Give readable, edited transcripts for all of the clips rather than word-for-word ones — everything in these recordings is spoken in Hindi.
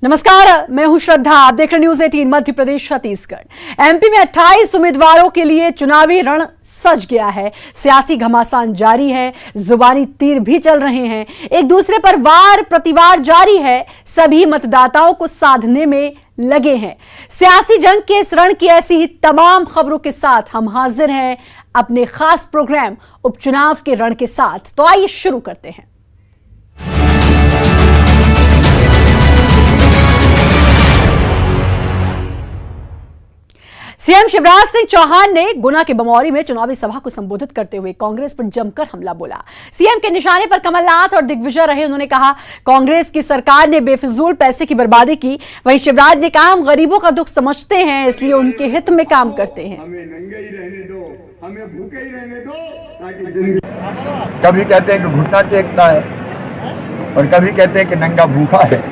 नमस्कार, मैं हूं श्रद्धा। आप देख रहे न्यूज 18 मध्य प्रदेश छत्तीसगढ़। एमपी में 28 उम्मीदवारों के लिए चुनावी रण सज गया है। सियासी घमासान जारी है, जुबानी तीर भी चल रहे हैं, एक दूसरे पर वार प्रतिवार जारी है। सभी मतदाताओं को साधने में लगे हैं। सियासी जंग के इस रण की ऐसी ही तमाम खबरों के साथ हम हाजिर हैं अपने खास प्रोग्राम उपचुनाव के रण के साथ। तो आइए शुरू करते हैं। सीएम शिवराज सिंह चौहान ने गुना के बमौरी में चुनावी सभा को संबोधित करते हुए कांग्रेस पर जमकर हमला बोला। सीएम के निशाने पर कमलनाथ और दिग्विजय रहे। उन्होंने कहा कांग्रेस की सरकार ने बेफिजूल पैसे की बर्बादी की। वहीं शिवराज ने कहा हम गरीबों का दुख समझते हैं, इसलिए उनके हित में काम करते हैं। हमें नंगे ही रहने दो, हमें भूखे ही रहने दो, ताकि कभी कहते हैं कि घुटना टेकता है और कभी कहते हैं कि नंगा भूखा है।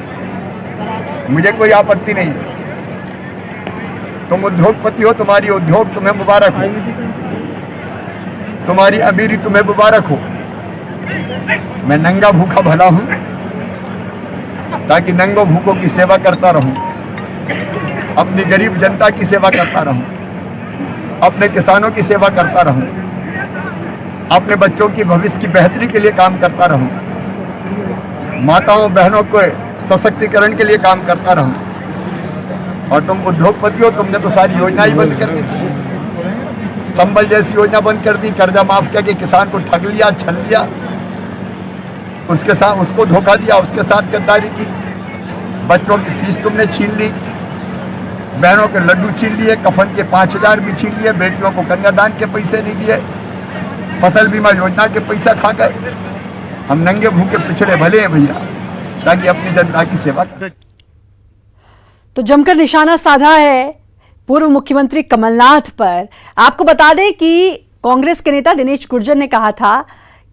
मुझे कोई आपत्ति नहीं है। तुम उद्योगपति हो, तुम्हारी उद्योग तुम्हें मुबारक हो, तुम्हारी अमीरी तुम्हें मुबारक हो। मैं नंगा भूखा भला हूं, ताकि नंगो भूखों की सेवा करता रहूं, अपनी गरीब जनता की सेवा करता रहूं, अपने किसानों की सेवा करता रहूं, अपने बच्चों की भविष्य की बेहतरी के लिए काम करता रहूं, माताओं बहनों के सशक्तिकरण के लिए काम करता रहूं। और तुम उद्योगपति हो, तुमने तो सारी योजना ही बंद कर दी थी। संबल जैसी योजना बंद कर दी, कर्जा माफ करके किसान को ठग लिया, छल लिया, उसके साथ उसको धोखा दिया, उसके साथ गद्दारी की। बच्चों की फीस तुमने छीन ली, बहनों के लड्डू छीन लिए, कफन के 5,000 भी छीन लिए, बेटियों को कन्यादान के पैसे नहीं दिए, फसल बीमा योजना के पैसा खा गए। हम नंगे भूखे पिछड़े भले हैं भैया, ताकि अपनी जनता की सेवा करें। तो जमकर निशाना साधा है पूर्व मुख्यमंत्री कमलनाथ पर। आपको बता दें कि कांग्रेस के नेता दिनेश गुर्जर ने कहा था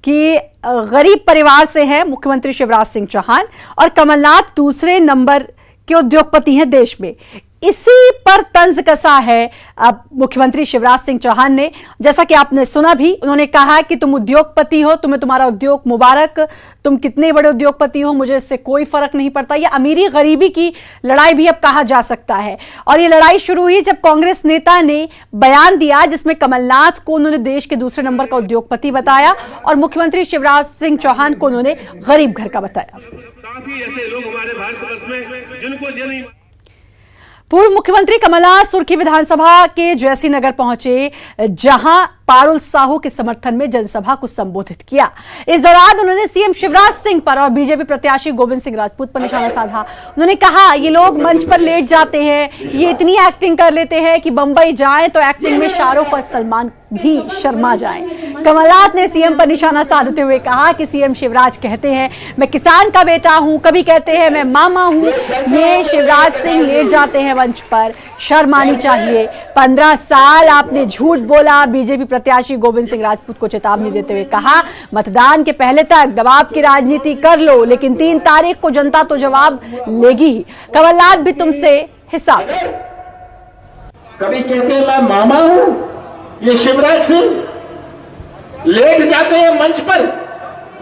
कि गरीब परिवार से हैं मुख्यमंत्री शिवराज सिंह चौहान और कमलनाथ दूसरे नंबर के उद्योगपति हैं देश में। इसी पर तंज कसा है अब मुख्यमंत्री शिवराज सिंह चौहान ने। जैसा कि आपने सुना भी, उन्होंने कहा कि तुम उद्योगपति हो, तुम्हें तुम्हारा उद्योग मुबारक, तुम कितने बड़े उद्योगपति हो, मुझे इससे कोई फर्क नहीं पड़ता। ये अमीरी गरीबी की लड़ाई भी अब कहा जा सकता है। और ये लड़ाई शुरू हुई जब कांग्रेस नेता ने बयान दिया जिसमें कमलनाथ को उन्होंने देश के दूसरे नंबर का उद्योगपति बताया और मुख्यमंत्री शिवराज सिंह चौहान को उन्होंने गरीब घर का बताया। काफी ऐसे लोग हमारे भारतवर्ष में जिनको पूर्व मुख्यमंत्री कमलनाथ सुर्खी विधानसभा के जयसी नगर पहुंचे, जहां पारुल साहू के समर्थन में जनसभा को संबोधित किया। इस दौरान उन्होंने सीएम शिवराज सिंह पर और बीजेपी प्रत्याशी गोविंद सिंह राजपूत पर निशाना साधा। उन्होंने कहा ये लोग मंच पर लेट जाते हैं, ये इतनी एक्टिंग कर लेते हैं कि बंबई जाएं तो एक्टिंग में शाहरुख और सलमान भी शर्मा जाएं। कमलनाथ ने सीएम पर निशाना साधते हुए कहा कि सीएम शिवराज कहते हैं मैं किसान का बेटा हूं, कभी कहते हैं मैं मामा हूं। ये शिवराज सिंह लेट जाते हैं मंच पर, शर्म आनी चाहिए। 15 साल आपने झूठ बोला। बीजेपी प्रत्याशी गोविंद सिंह राजपूत को चेतावनी देते हुए कहा मतदान के पहले तक दबाव की राजनीति कर लो, लेकिन 3 तारीख को जनता तो जवाब लेगी ही। कमलनाथ भी तुमसे हिसाब। कभी कहते हैं मैं मामा हूं, ये शिवराज सिंह लेट जाते हैं मंच पर।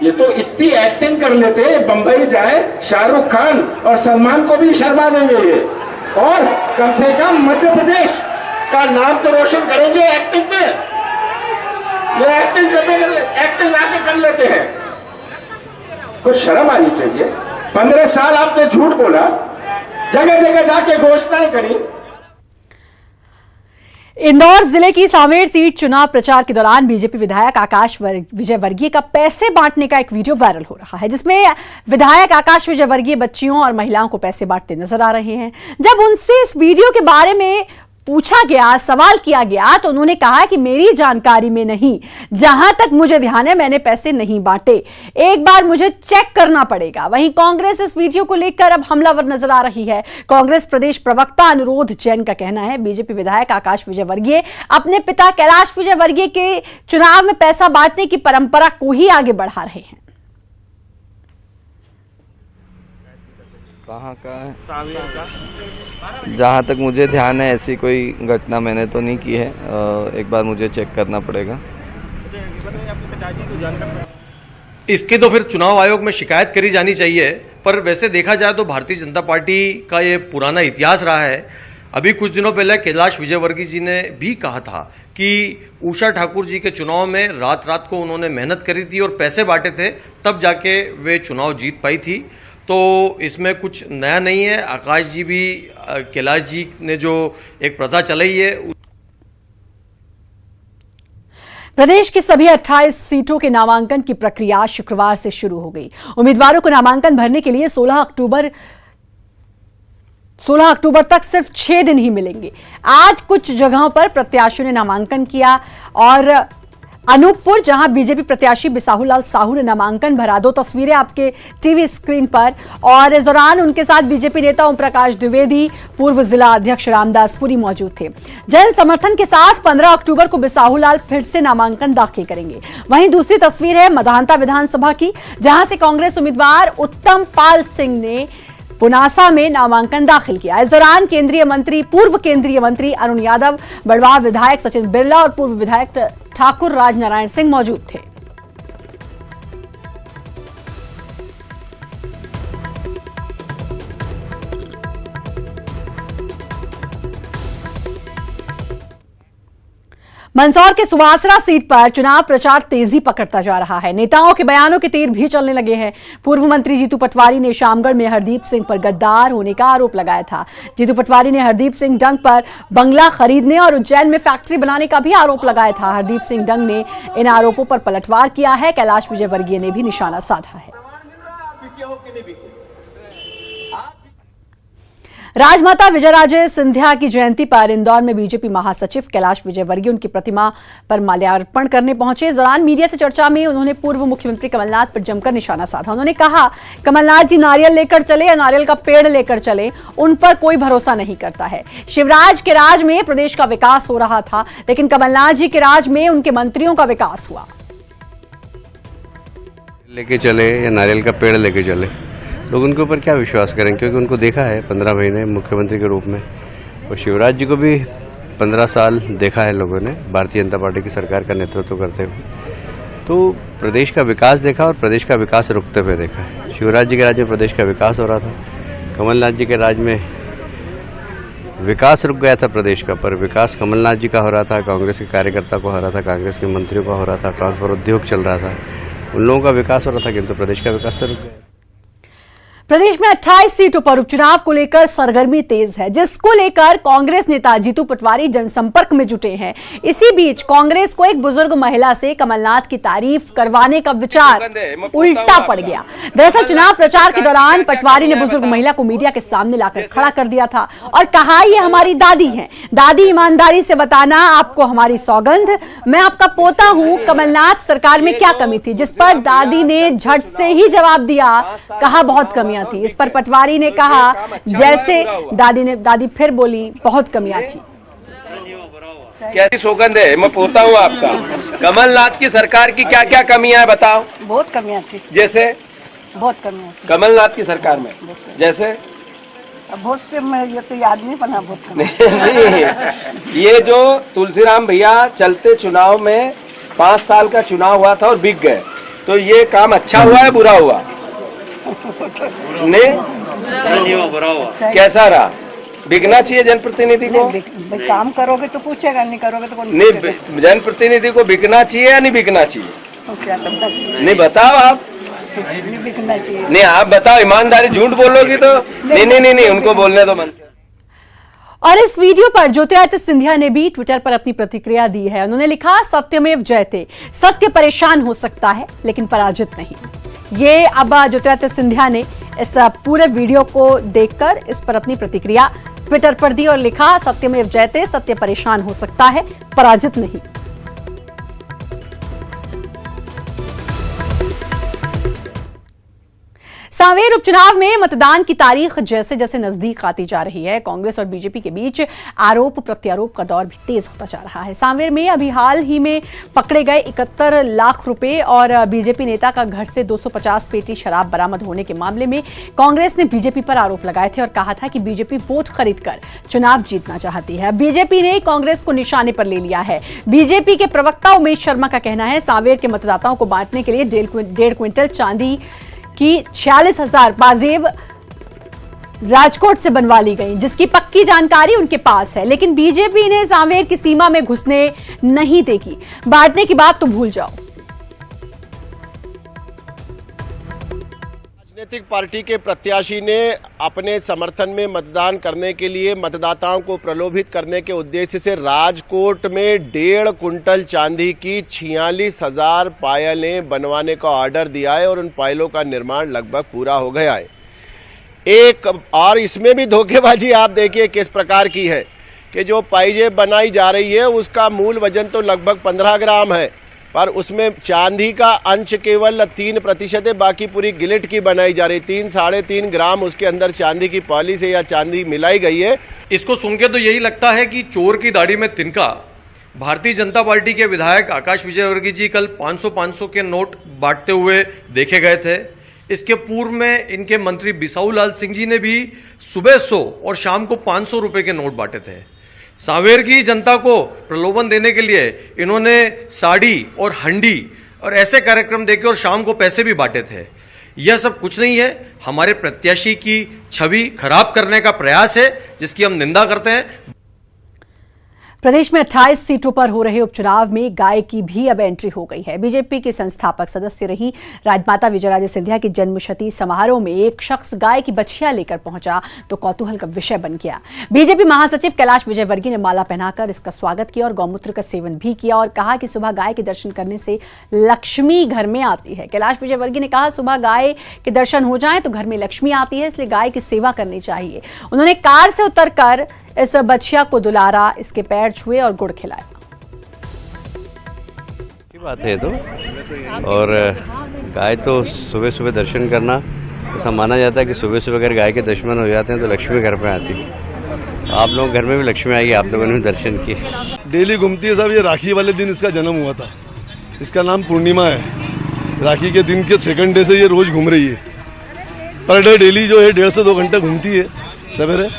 ये तो इतनी एक्टिंग कर लेते हैं, बंबई जाए शाहरुख खान और सलमान को भी शर्मा देंगे ये, और कम से कम मध्य प्रदेश का नाम तो रोशन करेंगे एक्टिंग में। ये एक्टिंग आके कर लेते हैं, कुछ शर्म आनी चाहिए। 15 साल आपने झूठ बोला, जगह जगह जाके घोषणाएं करी। इंदौर जिले की सांवेर सीट चुनाव प्रचार के दौरान बीजेपी विधायक आकाश विजयवर्गीय का पैसे बांटने का एक वीडियो वायरल हो रहा है, जिसमें विधायक आकाश विजयवर्गीय बच्चियों और महिलाओं को पैसे बांटते नजर आ रहे हैं। जब उनसे इस वीडियो के बारे में पूछा गया, सवाल किया गया, तो उन्होंने कहा कि मेरी जानकारी में नहीं, जहां तक मुझे ध्यान है मैंने पैसे नहीं बांटे, एक बार मुझे चेक करना पड़ेगा। वहीं कांग्रेस इस वीडियो को लेकर अब हमलावर नजर आ रही है। कांग्रेस प्रदेश प्रवक्ता अनुरोध जैन का कहना है बीजेपी विधायक आकाश विजयवर्गीय अपने पिता कैलाश विजयवर्गीय के चुनाव में पैसा बांटने की परंपरा को ही आगे बढ़ा रहे हैं। कहाँ का है? जहाँ तक मुझे ध्यान है ऐसी कोई घटना मैंने तो नहीं की है। एक बार मुझे चेक करना पड़ेगा। इसके तो फिर चुनाव आयोग में शिकायत करी जानी चाहिए। पर वैसे देखा जाए तो भारतीय जनता पार्टी का ये पुराना इतिहास रहा है। अभी कुछ दिनों पहले कैलाश विजयवर्गीय जी ने भी कहा था कि उषा ठाकुर जी के चुनाव में रात रात को उन्होंने मेहनत करी थी और पैसे बांटे थे, तब जाके वे चुनाव जीत पाई थी। तो इसमें कुछ नया नहीं है। आकाश जी भी कैलाश जी ने जो एक प्रथा चलाई है। प्रदेश की सभी 28 सीटों के नामांकन की प्रक्रिया शुक्रवार से शुरू हो गई। उम्मीदवारों को नामांकन भरने के लिए 16 अक्टूबर तक सिर्फ 6 दिन ही मिलेंगे। आज कुछ जगहों पर प्रत्याशियों ने नामांकन किया और अनूपपुर, जहां बीजेपी प्रत्याशी बिसाहुलाल साहू ने नामांकन भरा। 2 तस्वीरें आपके टीवी स्क्रीन पर। और इस दौरान उनके साथ बीजेपी नेता ओम प्रकाश द्विवेदी, पूर्व जिला अध्यक्ष रामदास पुरी मौजूद थे। जन समर्थन के साथ 15 अक्टूबर को बिसाहुलाल फिर से नामांकन दाखिल करेंगे। वहीं दूसरी तस्वीर है मधानता विधानसभा की, जहां से कांग्रेस उम्मीदवार उत्तम पाल सिंह ने पुनासा में नामांकन दाखिल किया। इस दौरान पूर्व केंद्रीय मंत्री अरुण यादव, बड़वाह विधायक सचिन बिरला और पूर्व विधायक ठाकुर राजनारायण सिंह मौजूद थे। मंदसौर के सुवासरा सीट पर चुनाव प्रचार तेजी पकड़ता जा रहा है। नेताओं के बयानों के तीर भी चलने लगे हैं। पूर्व मंत्री जीतू पटवारी ने शामगढ़ में हरदीप सिंह पर गद्दार होने का आरोप लगाया था। जीतू पटवारी ने हरदीप सिंह डंग पर बंगला खरीदने और उज्जैन में फैक्ट्री बनाने का भी आरोप लगाया था। हरदीप सिंह डंग ने इन आरोपों पर पलटवार किया है। कैलाश विजयवर्गीय ने भी निशाना साधा है। राजमाता विजयराजे सिंधिया की जयंती पर इंदौर में बीजेपी महासचिव कैलाश विजयवर्गीय उनकी प्रतिमा पर माल्यार्पण करने पहुंचे। इस दौरान मीडिया से चर्चा में उन्होंने पूर्व मुख्यमंत्री कमलनाथ पर जमकर निशाना साधा। उन्होंने कहा, कमलनाथ जी नारियल लेकर चले या नारियल का पेड़ लेकर चले, उन पर कोई भरोसा नहीं करता है। शिवराज के राज में प्रदेश का विकास हो रहा था, लेकिन कमलनाथ जी के राज में उनके मंत्रियों का विकास हुआ। लेके चले या नारियल का पेड़ लेके चले, लोग उनके ऊपर क्या विश्वास करें, क्योंकि उनको देखा है 15 महीने मुख्यमंत्री के रूप में। और शिवराज जी को भी 15 साल देखा है लोगों ने भारतीय जनता पार्टी की सरकार का नेतृत्व करते हुए। तो प्रदेश का विकास देखा और प्रदेश का विकास रुकते हुए देखा है। शिवराज जी के राज में प्रदेश का विकास हो रहा था, कमलनाथ जी के राज में विकास रुक गया था प्रदेश का, पर विकास कमलनाथ जी का हो रहा था, कांग्रेस के कार्यकर्ता को हो रहा था, कांग्रेस के मंत्रियों का हो रहा था, ट्रांसपोर्ट उद्योग चल रहा था, उन लोगों का विकास हो रहा था, किंतु प्रदेश का विकास तो रुक गया। प्रदेश में 28 सीटों पर उपचुनाव को लेकर सरगर्मी तेज है, जिसको लेकर कांग्रेस नेता जीतू पटवारी जनसंपर्क में जुटे हैं। इसी बीच कांग्रेस को एक बुजुर्ग महिला से कमलनाथ की तारीफ करवाने का विचार उल्टा पड़ गया। दरअसल चुनाव प्रचार के दौरान पटवारी ने बुजुर्ग महिला को मीडिया के सामने लाकर खड़ा कर दिया था और कहा, ये हमारी दादी हैं। दादी, ईमानदारी से बताना, आपको हमारी सौगंध, मैं आपका पोता हूं, कमलनाथ सरकार में क्या कमी थी? जिस पर दादी ने झट से ही जवाब दिया, कहा बहुत कमियां थी। इस पर पटवारी ने कहा, जैसे दादी फिर बोली, बहुत कमियां थी। कैसी सौगंध है, मैं पोता हूँ आपका। कमलनाथ की सरकार की क्या क्या कमियां है बताओ? बहुत कमियां थी। जैसे? बहुत कमियां थी कमलनाथ की सरकार में। जैसे? बहुत से, मैं ये तो याद नहीं पड़ा। बहुत नहीं, ये जो तुलसीराम भैया चलते चुनाव में 5 साल का चुनाव हुआ था और बिक गए, तो ये काम अच्छा हुआ है बुरा हुआ? नहीं, कैसा रहा? बिकना चाहिए जनप्रतिनिधि को? काम करोगे तो पूछेगा, नहीं करोगे तो नहीं। जनप्रतिनिधि को बिकना चाहिए या नहीं बिकना चाहिए? तो क्या करना चाहिए? नहीं, बताओ आप। नहीं बिकना चाहिए। नहीं, आप बताओ। ईमानदारी, झूठ बोलोगी तो नहीं, उनको बोलने दो मन से। और इस वीडियो पर ज्योतिरादित्य सिंधिया ने भी ट्विटर पर अपनी प्रतिक्रिया दी है। उन्होंने लिखा, सत्यमेव जयते, सत्य परेशान हो सकता है लेकिन पराजित नहीं। ये अब ज्योतिरादित्य सिंधिया ने इस पूरे वीडियो को देखकर इस पर अपनी प्रतिक्रिया ट्विटर पर दी और लिखा, सत्यमेव जयते, सत्य परेशान हो सकता है, पराजित नहीं। सांवेर उपचुनाव में मतदान की तारीख जैसे जैसे नजदीक आती जा रही है, कांग्रेस और बीजेपी के बीच आरोप प्रत्यारोप का दौर भी तेज होता जा रहा है। सांवेर में अभी हाल ही में पकड़े गए 71 लाख रुपए और बीजेपी नेता का घर से 250 पेटी शराब बरामद होने के मामले में कांग्रेस ने बीजेपी पर आरोप लगाए थे और कहा था कि बीजेपी वोट खरीदकर चुनाव जीतना चाहती है। बीजेपी ने कांग्रेस को निशाने पर ले लिया है। बीजेपी के प्रवक्ता उमेश शर्मा का कहना है सांवेर के मतदाताओं को बांटने के लिए 1.5 क्विंटल चांदी की 46,000 पाजेब राजकोट से बनवा ली गई, जिसकी पक्की जानकारी उनके पास है, लेकिन बीजेपी ने सांवेर की सीमा में घुसने नहीं देगी। बांटने की बात तो भूल जाओ। राजनीतिक पार्टी के प्रत्याशी ने अपने समर्थन में मतदान करने के लिए मतदाताओं को प्रलोभित करने के उद्देश्य से राजकोट में 1.5 कुंटल चांदी की 46,000 पायलें बनवाने का ऑर्डर दिया है और उन पायलों का निर्माण लगभग पूरा हो गया है। और इसमें भी धोखेबाजी आप देखिए किस प्रकार की है कि जो पायजेब बनाई जा रही है उसका मूल वजन तो लगभग 15 ग्राम है, पर उसमें चांदी का अंश केवल 3% है, बाकी पूरी गिलेट की बनाई जा रही। 3-3.5 ग्राम उसके अंदर चांदी की पॉलिश है या चांदी मिलाई गई है। इसको सुन के तो यही लगता है कि चोर की दाढ़ी में तिनका। भारतीय जनता पार्टी के विधायक आकाश विजयवर्गीय जी कल 500 के नोट बांटते हुए देखे गए थे। इसके पूर्व में इनके मंत्री बिसाऊ लाल सिंह जी ने भी सुबह 100 और शाम को 500 रुपए के नोट बांटे थे। सांवेर की जनता को प्रलोभन देने के लिए इन्होंने साड़ी और हंडी और ऐसे कार्यक्रम देके और शाम को पैसे भी बांटे थे। यह सब कुछ नहीं है, हमारे प्रत्याशी की छवि खराब करने का प्रयास है, जिसकी हम निंदा करते हैं। प्रदेश में 28 सीटों पर हो रहे उपचुनाव में गाय की भी अब एंट्री हो गई है। बीजेपी के संस्थापक सदस्य रही राजमाता विजयराजे सिंधिया की जन्मशती समारोह में एक शख्स गाय की बछिया लेकर पहुंचा तो कौतूहल का विषय बन गया। बीजेपी महासचिव कैलाश विजयवर्गीय ने माला पहनाकर इसका स्वागत किया और गौमूत्र का सेवन भी किया और कहा कि सुबह गाय के दर्शन करने से लक्ष्मी घर में आती है। कैलाश विजयवर्गीय ने कहा सुबह गाय के दर्शन हो जाए तो घर में लक्ष्मी आती है, इसलिए गाय की सेवा करनी चाहिए। उन्होंने कार से उतरकर इस बछिया को दुलारा, इसके पैर छुए और गुड़ खिलाया। बात है तो, और गाय तो सुबह सुबह दर्शन करना ऐसा माना जाता है कि सुबह सुबह अगर गाय के दर्शन हो जाते हैं तो लक्ष्मी घर पे आती है। आप लोग घर में भी लक्ष्मी आएगी, आप लोगों ने भी दर्शन किए। डेली घूमती है साहब। ये राखी वाले दिन इसका जन्म हुआ था, इसका नाम पूर्णिमा है। राखी के दिन के 2nd डे से ये रोज घूम रही है। पर डे डेली जो है 1.5 से 2 घंटे घूमती है सवेरे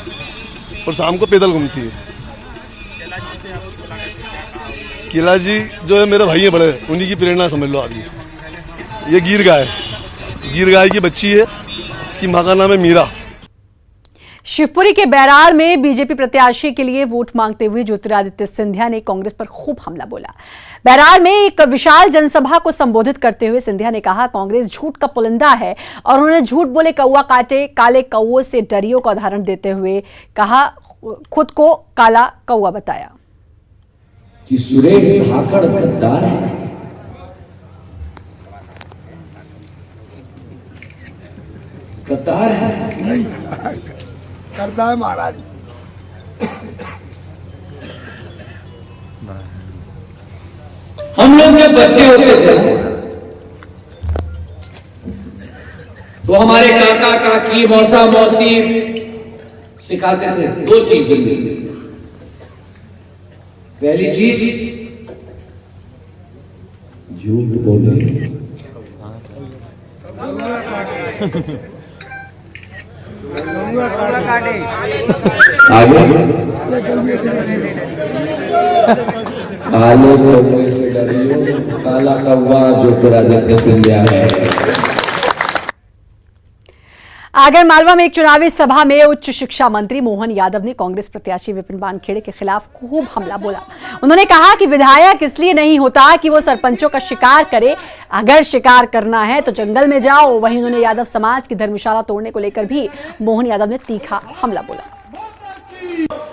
और शाम को पैदल घूमती है। कैलाश जी जो है मेरे भाई हैं बड़े, उन्हीं की प्रेरणा समझ लो आप। ये गिर गाय की बच्ची है, इसकी मां का नाम है मीरा। शिवपुरी के बैराड़ में बीजेपी प्रत्याशी के लिए वोट मांगते हुए ज्योतिरादित्य सिंधिया ने कांग्रेस पर खूब हमला बोला। बैराड़ में एक विशाल जनसभा को संबोधित करते हुए सिंधिया ने कहा कांग्रेस झूठ का पुलिंदा है और उन्होंने झूठ बोले कौवा काटे काले कौवों से डरियो का उदाहरण देते हुए कहा खुद को काला कौवा बताया कि सुरेश धाकड़ गद्दार है। गद्दार है नहीं करता है महाराज। हम लोग जब बच्चे होते थे तो हमारे काका काकी मौसा मौसी सिखाते थे 2 चीजें। पहली चीज झूठ बोले, आगे काले कौवे से डरियो, काला कौवा ज्योतिरादित्य सिंधिया है। आगर मालवा में एक चुनावी सभा में उच्च शिक्षा मंत्री मोहन यादव ने कांग्रेस प्रत्याशी विपिन वानखेड़े के खिलाफ खूब हमला बोला। उन्होंने कहा कि विधायक इसलिए नहीं होता कि वो सरपंचों का शिकार करे, अगर शिकार करना है तो जंगल में जाओ। वहीं उन्होंने यादव समाज की धर्मशाला तोड़ने को लेकर भी मोहन यादव ने तीखा हमला बोला।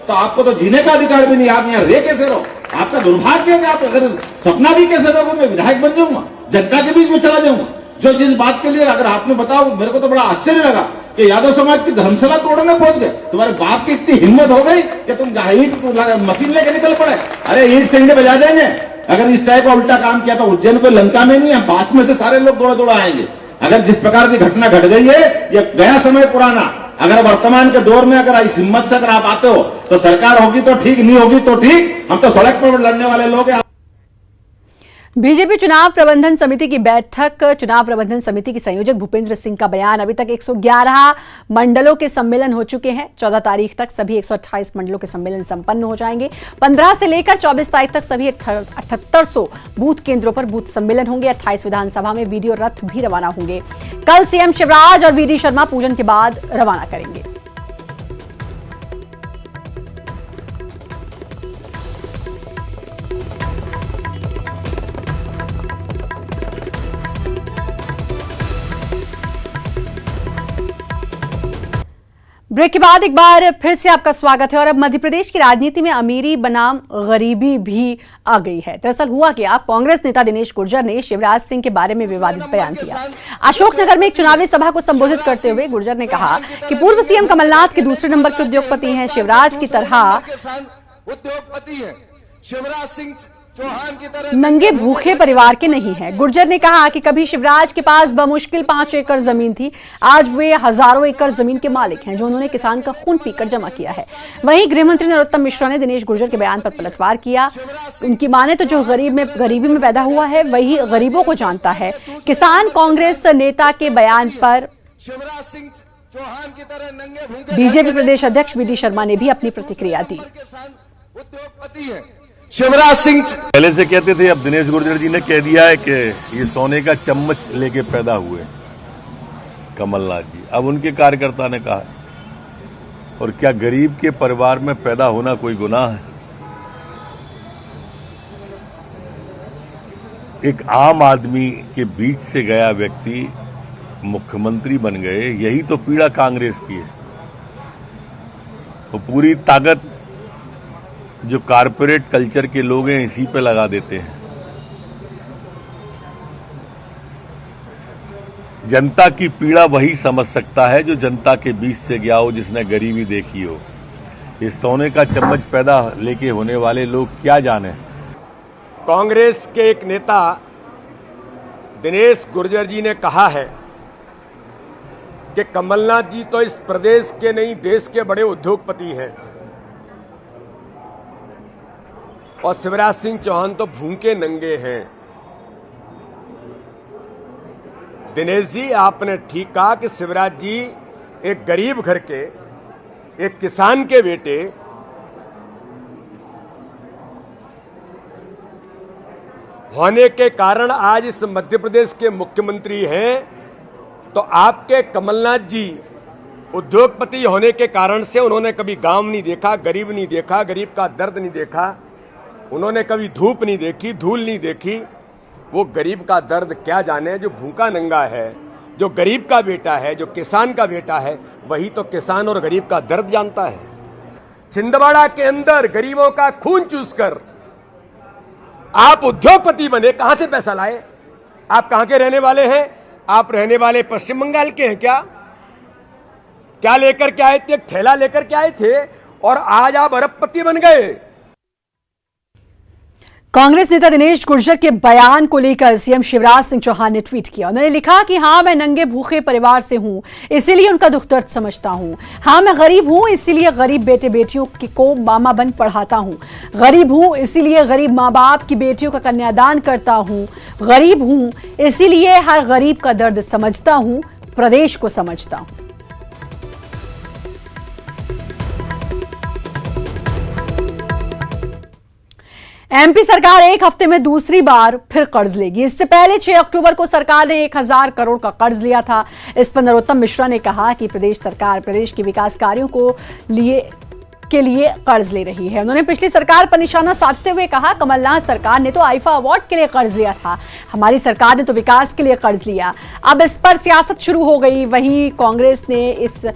तो आपको तो जीने का अधिकार भी नहीं, आप यहाँ रह कैसे रहो? आपका दुर्भाग्य है कि आप अगर सपना भी कैसे रहोगे, मैं विधायक बन जाऊंगा, जनता के बीच में चला जाऊंगा। जो जिस बात के लिए अगर आपने बताओ, मेरे को तो बड़ा आश्चर्य लगा कि यादव समाज की धर्मशाला तोड़ने पहुंच गए। तुम्हारे बाप की इतनी हिम्मत हो गई कि तुम ईंट मशीन लेके निकल पड़े। अरे ईंट से ईंट बजा देंगे। अगर इस टाइप का उल्टा काम किया तो उज्जैन को लंका में नहीं है, पास में से सारे लोग दौड़ा दौड़ा आएंगे। अगर जिस प्रकार की घटना घट गई है ये गया समय पुराना। अगर वर्तमान के दौर में अगर इस हिम्मत से अगर आप आते हो तो सरकार होगी तो ठीक, नहीं होगी तो ठीक, हम तो सड़क पर लड़ने वाले लोग हैं। बीजेपी चुनाव प्रबंधन समिति की बैठक। चुनाव प्रबंधन समिति के संयोजक भूपेंद्र सिंह का बयान। अभी तक 111 मंडलों के सम्मेलन हो चुके हैं। 14 तारीख तक सभी 128 मंडलों के सम्मेलन संपन्न हो जाएंगे। 15 से लेकर 24 तारीख तक सभी 7800 बूथ केंद्रों पर बूथ सम्मेलन होंगे। 28 विधानसभा में वीडियो रथ भी रवाना होंगे। कल सीएम शिवराज और वीडी शर्मा पूजन के बाद रवाना करेंगे। ब्रेक के बाद एक बार फिर से आपका स्वागत है। और अब मध्य प्रदेश की राजनीति में अमीरी बनाम गरीबी भी आ गई है। दरअसल हुआ क्या, कांग्रेस नेता दिनेश गुर्जर ने शिवराज सिंह के बारे में विवादित बयान दिया। अशोकनगर में एक चुनावी सभा को संबोधित करते हुए गुर्जर ने कहा कि पूर्व सीएम कमलनाथ के दूसरे नंबर के उद्योगपति हैं, शिवराज की तरह उद्योगपति है, शिवराज सिंह चौहान की तरह नंगे भूखे परिवार के नहीं है। गुर्जर ने कहा कि कभी शिवराज के पास बमुश्किल 5 एकड़ जमीन थी, आज वे हजारों एकड़ जमीन के मालिक हैं जो उन्होंने किसान का खून पीकर जमा किया है। वहीं गृहमंत्री नरोत्तम मिश्रा ने दिनेश गुर्जर के बयान पर पलटवार किया। उनकी माने तो जो गरीबी में पैदा हुआ है वही गरीबों को जानता है। किसान कांग्रेस नेता के बयान पर शिवराज सिंह चौहान की तरह नंगे भूखे बीजेपी प्रदेश अध्यक्ष वीडी शर्मा ने भी अपनी प्रतिक्रिया दी। उद्योगपति है शिवराज सिंह। पहले से कहते थे, अब दिनेश गुर्जर जी ने कह दिया है कि ये सोने का चम्मच लेके पैदा हुए कमलनाथ जी। अब उनके कार्यकर्ता ने कहा, और क्या गरीब के परिवार में पैदा होना कोई गुनाह है? एक आम आदमी के बीच से गया व्यक्ति मुख्यमंत्री बन गए, यही तो पीड़ा कांग्रेस की है। तो पूरी ताकत जो कारपोरेट कल्चर के लोग हैं इसी पे लगा देते हैं। जनता की पीड़ा वही समझ सकता है जो जनता के बीच से गया हो, जिसने गरीबी देखी हो। इस सोने का चम्मच पैदा लेके होने वाले लोग क्या जाने। कांग्रेस के एक नेता दिनेश गुर्जर जी ने कहा है कि कमलनाथ जी तो इस प्रदेश के नहीं देश के बड़े उद्योगपति हैं और शिवराज सिंह चौहान तो भूखे नंगे हैं। दिनेश जी, आपने ठीक कहा कि शिवराज जी एक गरीब घर के, एक किसान के बेटे, होने के कारण आज इस मध्य प्रदेश के मुख्यमंत्री हैं। तो आपके कमलनाथ जी उद्योगपति होने के कारण से उन्होंने कभी गांव नहीं देखा, गरीब नहीं देखा, गरीब का दर्द नहीं देखा, उन्होंने कभी धूप नहीं देखी, धूल नहीं देखी। वो गरीब का दर्द क्या जाने। जो भूखा नंगा है, जो गरीब का बेटा है, जो किसान का बेटा है, वही तो किसान और गरीब का दर्द जानता है। छिंदवाड़ा के अंदर गरीबों का खून चूसकर आप उद्योगपति बने। कहां से पैसा लाए? आप कहां के रहने वाले हैं? आप रहने वाले पश्चिम बंगाल के हैं क्या? क्या लेकर के आए थे? एक थैला लेकर के आए थे और आज आप अरबपति बन गए। कांग्रेस नेता दिनेश गुर्जर के बयान को लेकर सीएम शिवराज सिंह चौहान ने ट्वीट किया। उन्होंने लिखा कि हाँ, मैं नंगे भूखे परिवार से हूं, इसीलिए उनका दुख दर्द समझता हूं। हाँ, मैं गरीब हूं, इसीलिए गरीब बेटे बेटियों को मामा बन पढ़ाता हूं। गरीब हूं, इसीलिए गरीब माँ बाप की बेटियों का कन्यादान करता हूं। गरीब हूं, इसीलिए हर गरीब का दर्द समझता हूं, प्रदेश को समझता हूं। एमपी सरकार एक हफ्ते में दूसरी बार फिर कर्ज लेगी। इससे पहले 6 अक्टूबर को सरकार ने 1000 करोड़ का कर्ज लिया था। इस पर नरोत्तम मिश्रा ने कहा कि प्रदेश सरकार प्रदेश के विकास कार्यों के लिए कर्ज ले रही है। उन्होंने पिछली सरकार पर निशाना साधते हुए कहा, कमलनाथ सरकार ने तो आईफा अवार्ड के लिए कर्ज लिया था, हमारी सरकार ने तो विकास के लिए कर्ज लिया। अब इस पर सियासत शुरू हो गई। वहीं कांग्रेस ने इस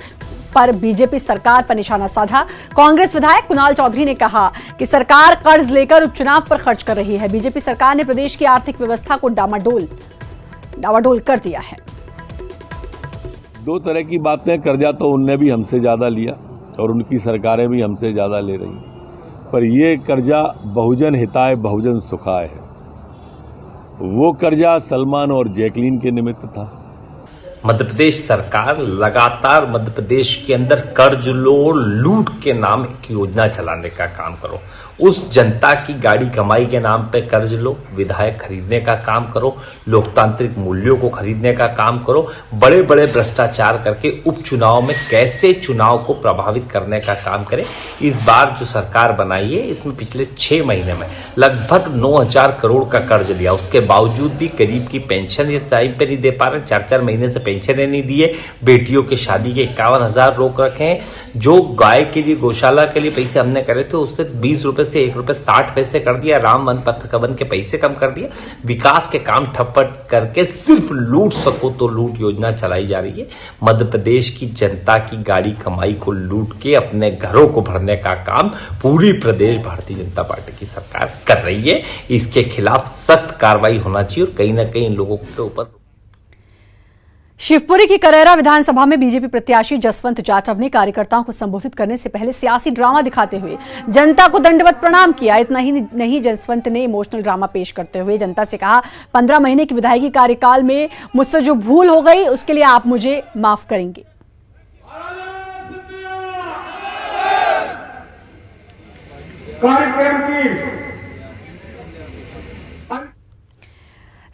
पर बीजेपी सरकार पर निशाना साधा। कांग्रेस विधायक कुणाल चौधरी ने कहा कि सरकार कर्ज लेकर उपचुनाव पर खर्च कर रही है। बीजेपी सरकार ने प्रदेश की आर्थिक व्यवस्था को डावाडोल कर दिया है। दो तरह की बातें, कर्जा तो उनने भी हमसे ज़्यादा लिया और उनकी सरकारें भी हमसे ज़्यादा ले रही, पर ये कर्जा बहुजन हिताय बहुजन सुखाय है। वो कर्जा सलमान और जैकलीन के निमित्त था, मध्य प्रदेश सरकार लगातार मध्य प्रदेश के अंदर कर्ज लो लूट के नाम एक योजना चलाने का काम करो। उस जनता की गाड़ी कमाई के नाम पे कर्ज लो, विधायक खरीदने का काम करो, लोकतांत्रिक मूल्यों को खरीदने का काम करो, बड़े बड़े भ्रष्टाचार करके उपचुनाव में कैसे चुनाव को प्रभावित करने का काम करे। इस बार जो सरकार बनाई है इसमें पिछले 6 महीने में लगभग 9,000 करोड़ का कर्ज लिया, उसके बावजूद भी गरीब की पेंशन ये टाइम पे नहीं दे पा रहे, 4-4 महीने से पेंशन नहीं दिए, बेटियों की शादी के 51,000 रोक रखे हैं। जो गाय के लिए गौशाला के लिए पैसे हमने करे थे उससे 20 रुपए से 1 रुपए 60 पैसे कर दिया, राम वन पथ के पैसे कम कर दिया, विकास के काम ठप्पट करके सिर्फ लूट सको तो लूट योजना चलाई जा रही है। मध्य प्रदेश की जनता की गाड़ी कमाई को लूट के अपने घरों को भरने का काम पूरी प्रदेश भारतीय जनता पार्टी की सरकार कर रही है। इसके खिलाफ सख्त कार्रवाई होना चाहिए और कहीं ना कहीं इन लोगों के ऊपर। शिवपुरी की करैरा विधानसभा में बीजेपी प्रत्याशी जसवंत जाटव ने कार्यकर्ताओं को संबोधित करने से पहले सियासी ड्रामा दिखाते हुए जनता को दंडवत प्रणाम किया। इतना ही नहीं, जसवंत ने इमोशनल ड्रामा पेश करते हुए जनता से कहा, 15 महीने की विधायकी कार्यकाल में मुझसे जो भूल हो गई उसके लिए आप मुझे माफ करेंगे।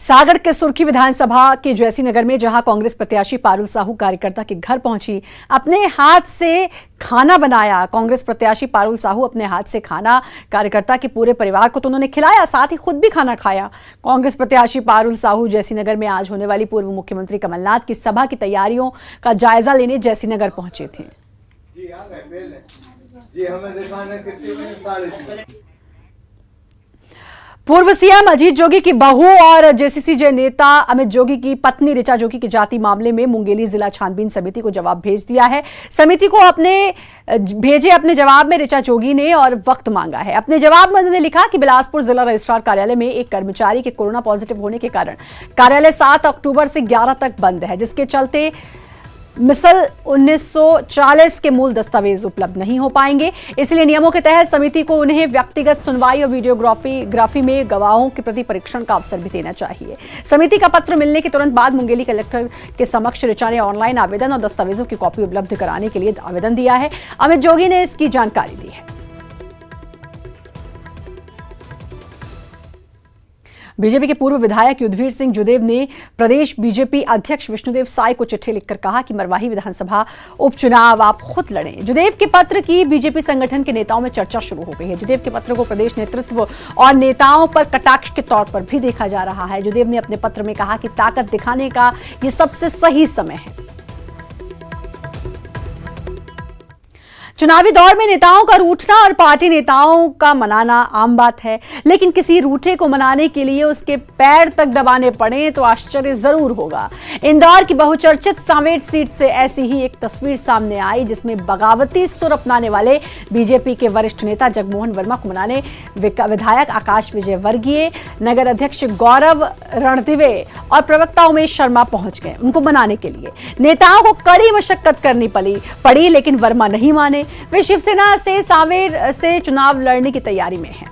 सागर के सुर्खी विधानसभा के जैसी नगर में जहां कांग्रेस प्रत्याशी पारुल साहू कार्यकर्ता के घर पहुंची, अपने हाथ से खाना बनाया। कांग्रेस प्रत्याशी पारुल साहू अपने हाथ से खाना कार्यकर्ता के पूरे परिवार को तो उन्होंने खिलाया, साथ ही खुद भी खाना खाया। कांग्रेस प्रत्याशी पारुल साहू जैसी नगर में आज होने वाली पूर्व मुख्यमंत्री कमलनाथ की सभा की तैयारियों का जायजा लेने जैसी नगर पहुंचे थे। पूर्व सीएम अजीत जोगी की बहू और जेसीसी नेता अमित जोगी की पत्नी ऋचा जोगी की जाति मामले में मुंगेली जिला छानबीन समिति को जवाब भेज दिया है। समिति को अपने जवाब में ऋचा जोगी ने और वक्त मांगा है। अपने जवाब में उन्होंने लिखा कि बिलासपुर जिला रजिस्ट्रार कार्यालय में एक कर्मचारी के कोरोना पॉजिटिव होने के कारण कार्यालय 7 अक्टूबर से 11 तक बंद है, जिसके चलते मिसल 1940 के मूल दस्तावेज उपलब्ध नहीं हो पाएंगे। इसलिए नियमों के तहत समिति को उन्हें व्यक्तिगत सुनवाई और वीडियोग्राफी में गवाहों के प्रति परीक्षण का अवसर भी देना चाहिए। समिति का पत्र मिलने के तुरंत बाद मुंगेली कलेक्टर के समक्ष ऋचा ने ऑनलाइन आवेदन और दस्तावेजों की कॉपी उपलब्ध कराने के लिए आवेदन दिया है। अमित जोगी ने इसकी जानकारी दी है। बीजेपी के पूर्व विधायक युद्धवीर सिंह जुदेव ने प्रदेश बीजेपी अध्यक्ष विष्णुदेव साय को चिट्ठी लिखकर कहा कि मरवाही विधानसभा उपचुनाव आप खुद लड़ें। जुदेव के पत्र की बीजेपी संगठन के नेताओं में चर्चा शुरू हो गई है। जुदेव के पत्र को प्रदेश नेतृत्व और नेताओं पर कटाक्ष के तौर पर भी देखा जा रहा है। जुदेव ने अपने पत्र में कहा कि ताकत दिखाने का ये सबसे सही समय है। चुनावी दौर में नेताओं का रूठना और पार्टी नेताओं का मनाना आम बात है, लेकिन किसी रूठे को मनाने के लिए उसके पैर तक दबाने पड़े तो आश्चर्य जरूर होगा। इंदौर की बहुचर्चित सांवेर सीट से ऐसी ही एक तस्वीर सामने आई, जिसमें बगावती सुर अपनाने वाले बीजेपी के वरिष्ठ नेता जगमोहन वर्मा को मनाने विधायक आकाश विजयवर्गीय, नगर अध्यक्ष गौरव रणदिवे और प्रवक्ता उमेश शर्मा पहुंच गए उनको मनाने के लिए। नेताओं को कड़ी मशक्कत करनी पड़ी, लेकिन वर्मा नहीं माने। वे शिवसेना से सांवेर से चुनाव लड़ने की तैयारी में हैं।